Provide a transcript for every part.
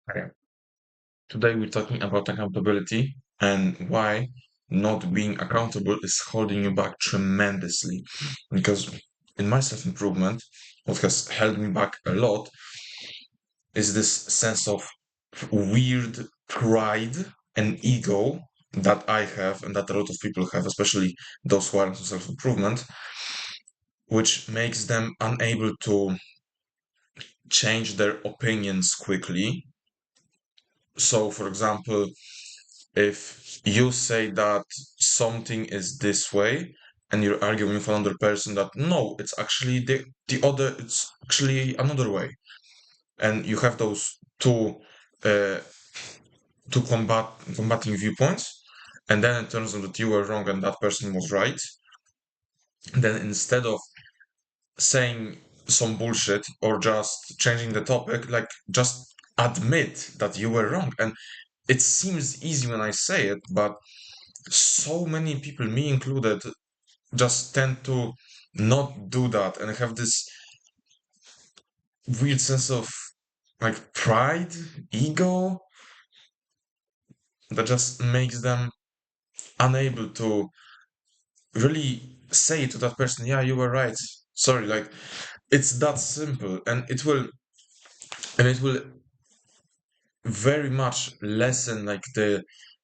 Okay. Today we're talking about accountability and why not being accountable is holding you back tremendously. Because in my self-improvement, what has held me back a lot is this sense of weird pride and ego that I have and that a lot of people have, especially those who are into self-improvement, which makes them unable to change their opinions quickly. So, for example, if you say that something is this way and you're arguing with another person that no, it's actually it's actually another way, and you have those uh, two combating viewpoints, and then it turns out that you were wrong and that person was right, then instead of saying some bullshit or just changing the topic, like just admit that you were wrong. And it seems easy when I say it, but so many people, me included, just tend to not do that and have this weird sense of like pride, ego that just makes them unable to really say to that person, yeah, you were right. Sorry, like it's that simple, and it will very much lessen like the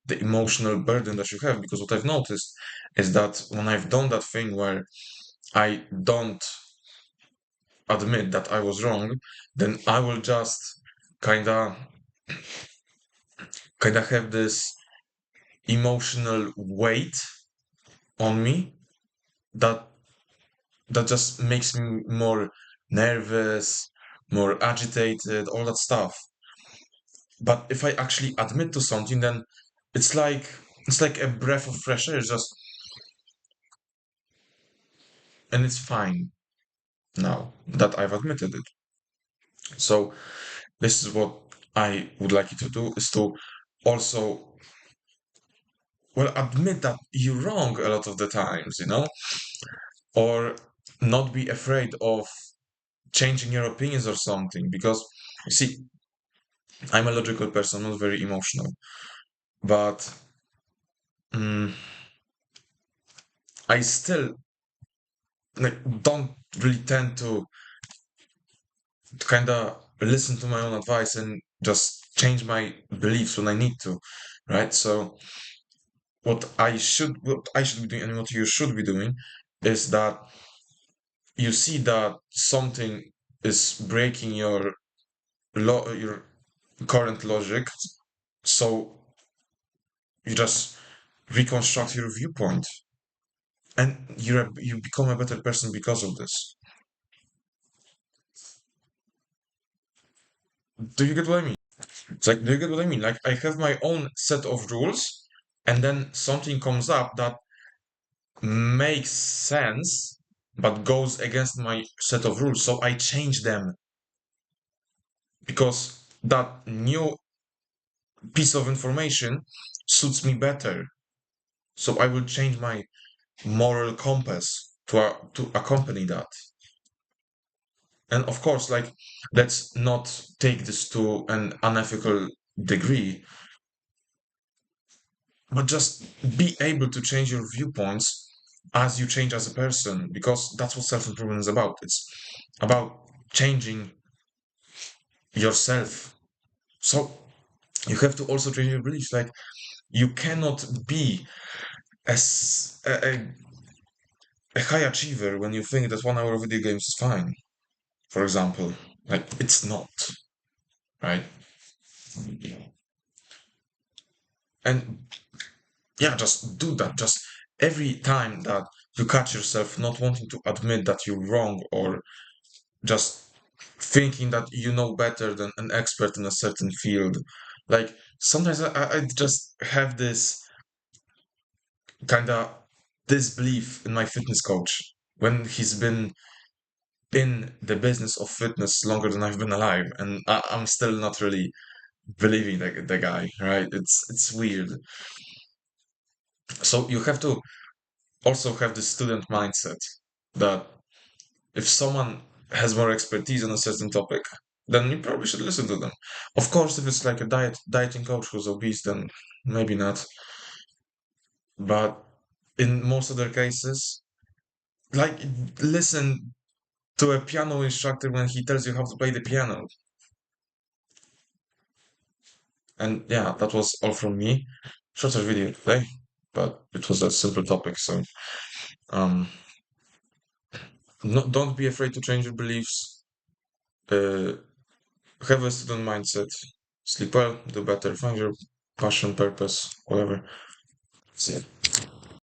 emotional burden that you have, because what I've noticed is that when I've done that thing where I don't admit that I was wrong, then I will just kinda kinda have this emotional weight on me that just makes me more nervous, more agitated, all that stuff. But if I actually admit to something, then it's like it's like a breath of fresh air, just and it's fine now that I've admitted it. So this is what I would like you to do, is to also, well, admit that you're wrong a lot of the times, or not be afraid of changing your opinions or something. Because you see, I'm a logical person, not very emotional, but mm, I still like don't really tend to kind of listen to my own advice and just change my beliefs when I need to, right? So what I should be doing and what you should be doing is that you see that something is breaking your current logic, so you just reconstruct your viewpoint, and you become a better person because of this. Do you get what I mean? It's like, do you get what I mean? Like, I have my own set of rules, and then something comes up that makes sense but goes against my set of rules, so I change them because that new piece of information suits me better. So I will change my moral compass to accompany that. And of course, like, let's not take this to an unethical degree, but just be able to change your viewpoints as you change as a person, because that's what self-improvement is about. It's about changing yourself. So you have to also change your beliefs. Like, you cannot be as a high achiever when you think that 1 hour of video games is fine, for example. Like, it's not, right? And yeah, just do that. Just every time that you catch yourself not wanting to admit that you're wrong, or just thinking that you know better than an expert in a certain field. Like, sometimes I just have this kind of disbelief in my fitness coach when he's been in the business of fitness longer than I've been alive, and I'm still not really believing the guy, right? It's weird. So you have to also have this student mindset that if someone has more expertise on a certain topic, then you probably should listen to them. Of course, if it's like a dieting coach who's obese, then maybe not. But in most other cases, like listen to a piano instructor when he tells you how to play the piano. And yeah, that was all from me. Shorter video today, but it was a simple topic, so um don't be afraid to change your beliefs. Uh, have a student mindset. Sleep well, do better, find your passion, purpose, whatever. See ya.